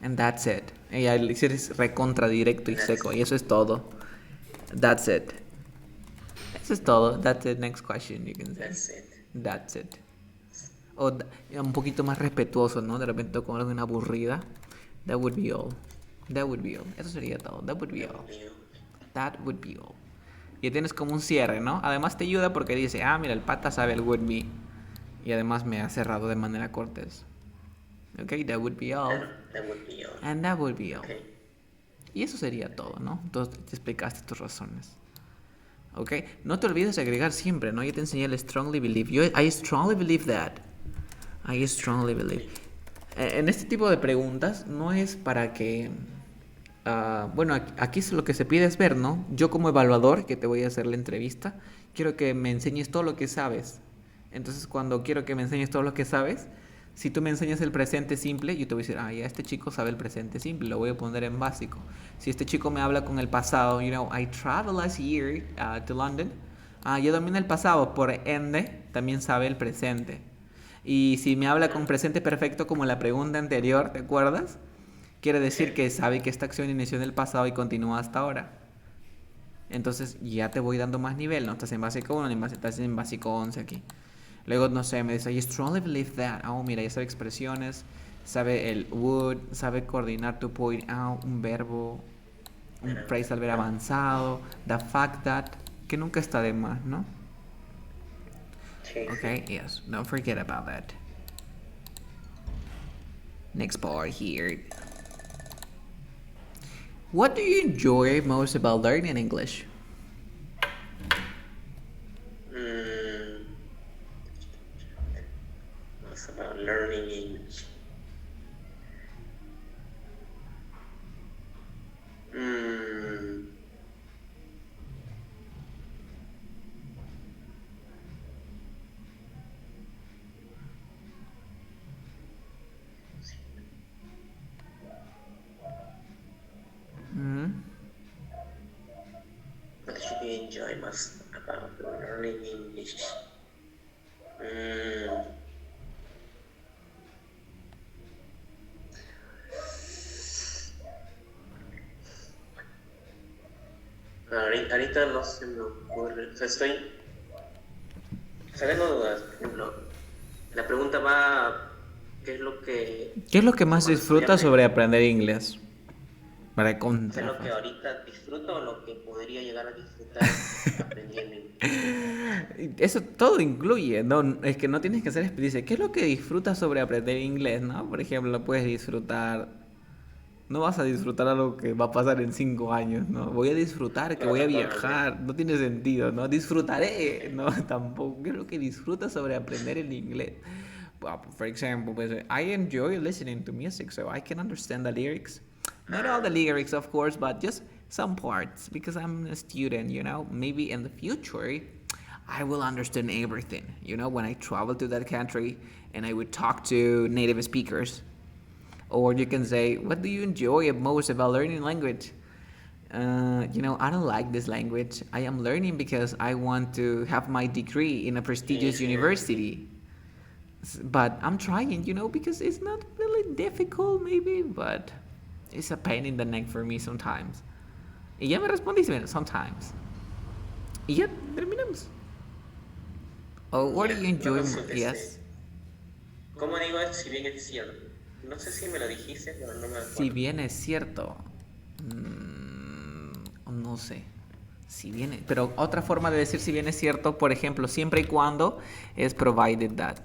And that's it. Y ahí es recontra directo y seco. Y eso es todo. That's it. Eso es todo. That's it. Next question you can say. That's it. O un poquito más respetuoso, ¿no? De repente con alguna aburrida. That would be all. Eso sería todo. That would be all. Y tienes como un cierre, ¿no? Además te ayuda porque dice, mira, el pata sabe el would be. Y además me ha cerrado de manera cortés. Ok, that would be all. And that would be all. Okay. Y eso sería todo, ¿no? Entonces te explicaste tus razones. Ok, no te olvides de agregar siempre, ¿no? Yo te enseñé el strongly believe. I strongly believe that. En este tipo de preguntas no es para que Bueno, aquí lo que se pide es ver, ¿no? Yo como evaluador, que te voy a hacer la entrevista, quiero que me enseñes todo lo que sabes. Entonces, cuando quiero que me enseñes todo lo que sabes, si tú me enseñas el presente simple, yo te voy a decir, ah, ya este chico sabe el presente simple, lo voy a poner en básico. Si este chico me habla con el pasado, I traveled last year to London, yo domino el pasado, por ende, también sabe el presente. Y si me habla con presente perfecto como la pregunta anterior, ¿te acuerdas? Quiere decir que sabe que esta acción inició en el pasado y continúa hasta ahora. Entonces ya te voy dando más nivel, ¿no? Estás en básico 1, estás en básico 11 aquí. Luego, no sé, me dice, I strongly believe that. Oh, mira, ya sabe expresiones, sabe el would, sabe coordinar to point out, un verbo, un phrasal verb avanzado, the fact that, que nunca está de más, ¿no? Sí, Okay, sí. yes, don't forget about that. Next part here. What do you enjoy most about learning English? Mm, what's about learning English? Mm, Mm. what should you enjoy most about learning English? Mm, ahorita no se me ocurre. O sea, tengo dudas. Por ejemplo, la pregunta va, ¿qué es lo que, ¿Qué es lo que o sea, más cuando estoy disfrutas sobre aprendiendo? aprender inglés? Para ¿Es lo que contrafas. ahorita disfruto o lo que podría llegar a disfrutar aprendiendo inglés? Eso todo incluye, no, es que no tienes que ser dice, ¿qué es lo que disfrutas sobre aprender inglés, no? Por ejemplo, puedes disfrutar, no vas a disfrutar algo que va a pasar en 5 años, ¿no? Voy a disfrutar que No, voy a tampoco, ok. viajar, no tiene sentido, ¿no? Disfrutaré, no, tampoco. ¿Qué es lo que disfrutas sobre aprender el inglés? Well, for example, pues, I enjoy listening to music, so I can understand the lyrics. Not all the Ah, lyrics, of course, but just some parts because I'm a student, Maybe in the future, I will understand everything, when I travel to that country and I would talk to native speakers. Or you can say, what do you enjoy most about learning language? I don't like this language. I am learning because I want to have my degree in a sí, prestigious sí. university. But I'm trying, because it's not really difficult, maybe, but it's a pain in the neck for me sometimes. Y ya me respondiste, sometimes. Y ya terminamos. Oh, what do Ya, you la enjoy? cosa es Yes. ¿cómo digo si bien es cierto? No sé si me lo dijiste, pero no me Si acuerdo. bien es cierto, no sé. Si bien, pero otra forma de decir si bien es cierto, por ejemplo, siempre y cuando es provided that.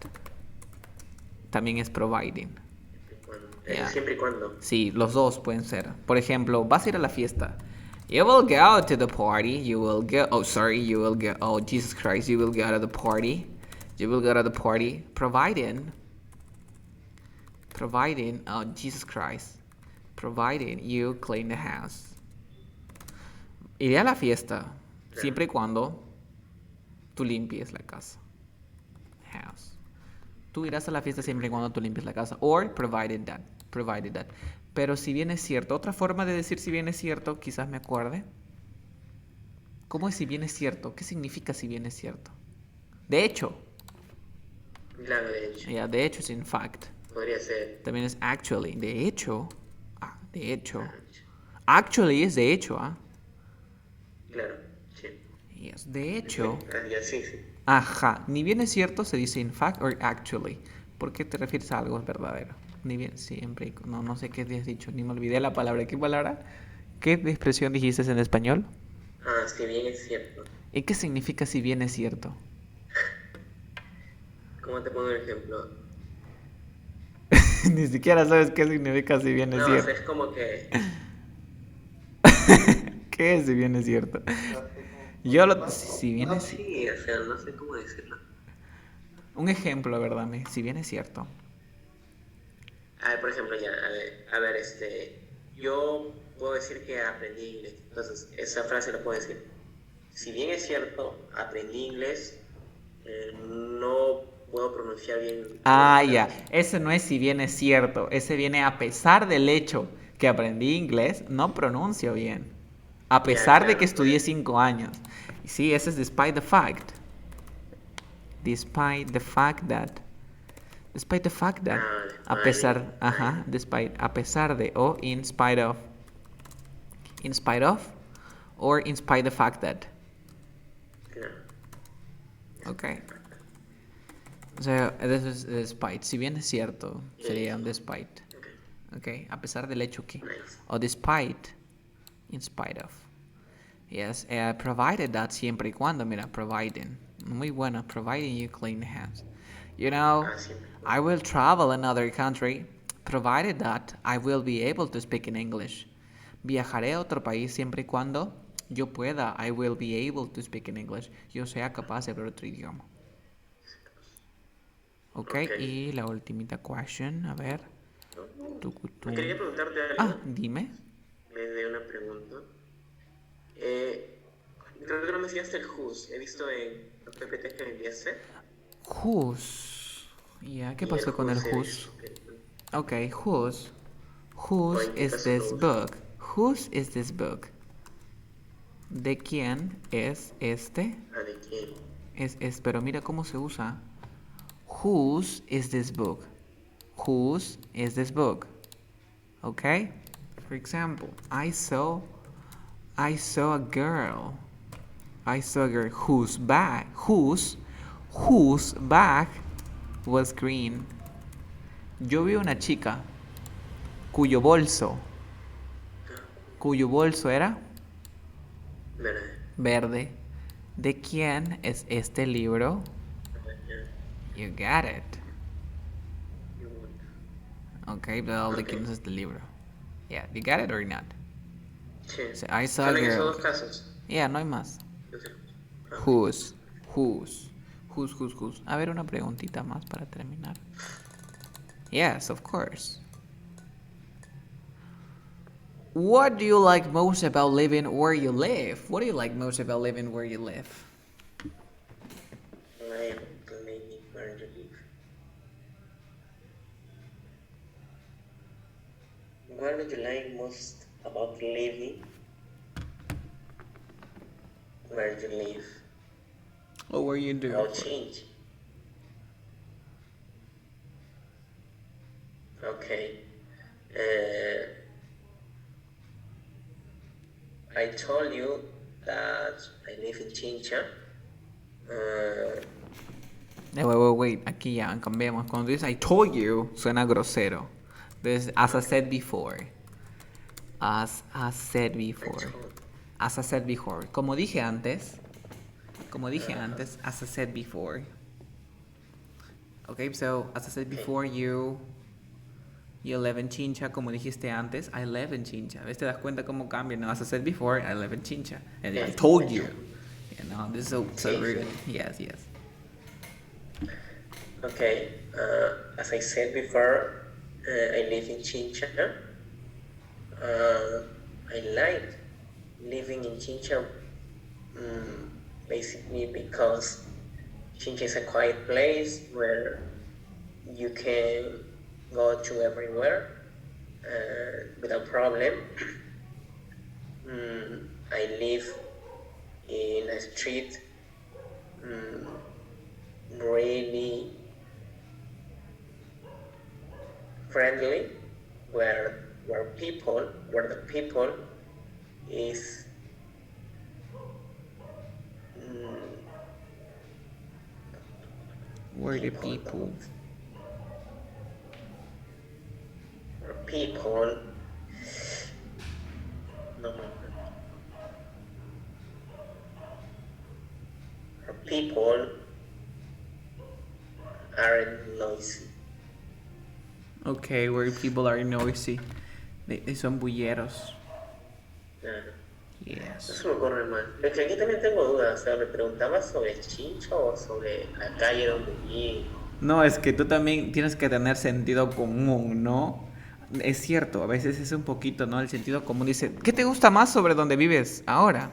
También es providing. Siempre y cuando. Ya. Siempre y cuando. Sí, los dos pueden ser. Por ejemplo, vas a ir a la fiesta. You will go to the party. You will go. Oh, sorry. You will go. Oh, Jesus Christ. You will go to the party. You will go to the party. Providing. Oh, Jesus Christ. Providing you clean the house. Iré a la fiesta Claro. siempre y cuando tú limpies la casa. House. Tú irás a la fiesta siempre y cuando tú limpies la casa. Or provided that. Provided that. Pero si bien es cierto, otra forma de decir si bien es cierto, quizás me acuerde. ¿Cómo es si bien es cierto? ¿Qué significa si bien es cierto? De hecho. Claro, de hecho. Ya, de hecho es in fact. Podría ser. También es actually. De hecho. De hecho. Ah, Actually es de hecho, claro, sí. Yes, de hecho. Ya, sí, sí. Ajá. Ni bien es cierto se dice in fact or actually. ¿Por qué te refieres a algo verdadero? Ni bien, siempre. No, no sé qué te has dicho. Ni me olvidé la palabra. ¿Qué palabra? ¿Qué expresión dijiste en español? Ah, si bien es cierto. ¿Y qué significa si bien es cierto? ¿Cómo te pongo un ejemplo? Ni siquiera sabes qué significa si bien es No, o sea, cierto. es como que. ¿Qué es si bien es cierto? No sé cómo. Si bien No, es... sí, o sea, no sé cómo decirlo. Un ejemplo, ¿verdad? Si bien es cierto. A ver, por ejemplo, ya, a ver, yo puedo decir que aprendí inglés. Entonces, esa frase la puedo decir. Si bien es cierto, aprendí inglés, no puedo pronunciar bien algunas Ah, ya. palabras. Ese no es si bien es cierto. Ese viene a pesar del hecho que aprendí inglés, no pronuncio bien. A Ya, pesar de que claro, estudié 5 años. Sí, ese es despite the fact. Despite the fact that. Despite the fact that. A Smiley, pesar, ajá, despite, a pesar de, o in spite of. In spite of, or in spite the fact that. claro. Ok. O sea, eso es despite. Si bien es cierto, sería un Listo. despite. Ok, Ok, a pesar del hecho que. nice. O despite, in spite of. Yes, provided that siempre y cuando, mira, providing. Muy bueno, providing you clean hands. You know, Siempre. I will travel another country, provided that I will be able to speak in English. Viajaré a otro país siempre y cuando yo pueda, I will be able to speak in English. Yo sea capaz de hablar otro idioma. Ok, Ok. y la ultimita question, a ver. Me Tucutum. quería preguntarte Ah, algo. dime. Me de una pregunta. Creo que no me enseñaste el whose. He visto en los PPTs que me enviaste. Whose. Ya, ¿qué Y el pasó con el whose he whose? visto que. Ok, whose. ¿O Whose en qué is caso lo this uso? book? Whose is this book? ¿De quién es este? ¿De quién? Pero mira cómo se usa. Whose is this book? Whose is this book? Okay? For example, I saw a girl. I saw a girl whose bag was green. Yo vi una chica cuyo bolso, cuyo bolso era ¿Verdad? verde. ¿De quién es este libro? Ya. You got it. Okay, pero ¿de Ok. quién es este libro? Yeah, you got it or not? Sí. So, I saw a Solo en esos girl. dos casos. Yeah, no hay más. Ok. Whose, whose, whose. A ver, una preguntita más para terminar. Yes, of course. What do you like most about living where you live? What do you like most about living where you live? I am living where you live. What do you like most about living where you live? Oh, where you do? About change. Okay. I told you that I live in Chincha. Wait. Aquí ya cambiamos. Cuando dices I told you, suena grosero. Entonces, as I said before. As I said before. As I said before. Como dije antes. As I said before. Okay, so as I said before, you live in Chincha, como dijiste antes. I live in Chincha. ¿Ves? Te das cuenta cómo cambia, ¿no? As I said before, I live in Chincha. And I told you. You know, this is so rude. Yes. Okay. As I said before, I live in Chincha. I like living in Chincha basically because Chincha is a quiet place where you can go to everywhere without problem. I live in a street really friendly where the people is Where the people. People no people aren't noisy. Okay, where people are noisy. They son bulleros. Yes. Eso me ocurre más. Es que aquí también tengo dudas. O sea, me preguntaba sobre Chincha o sobre la calle donde vivo. No, es que tú también tienes que tener sentido común, ¿no? Es cierto, a veces es un poquito, ¿no? El sentido común dice, ¿qué te gusta más sobre donde vives ahora?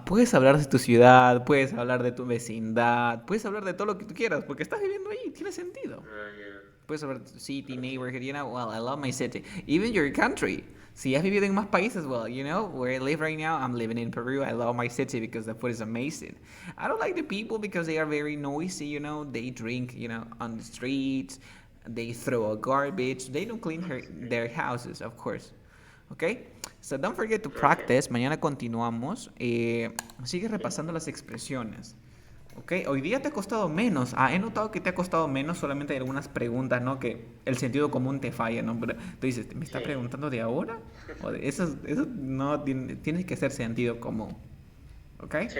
Puedes hablar de tu ciudad, puedes hablar de tu vecindad, puedes hablar de todo lo que tú quieras, porque estás viviendo ahí, tiene sentido. Yeah. Puedes hablar de tu city, Okay. neighborhood, well, I love my city. Even your country. Si has vivido en más países, well, where I live right now, I'm living in Peru. I love my city because the food is amazing. I don't like the people because they are very noisy, they drink, on the streets, they throw a garbage, they don't clean their houses, of course. Okay? So don't forget to Okay. practice. Mañana continuamos. Sigue repasando las expresiones. Ok, hoy día te ha costado menos. He notado que te ha costado menos. Solamente hay algunas preguntas, ¿no? Que el sentido común te falla, ¿no? Pero tú dices, ¿me está Sí. preguntando de ahora? Eso no tiene que ser sentido común. Ok? Sí.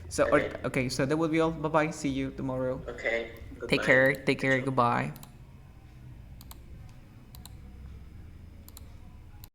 So, Okay. okay, so that will be all. Bye bye. See you tomorrow. Okay. Take Goodbye. care. Take care. Goodbye.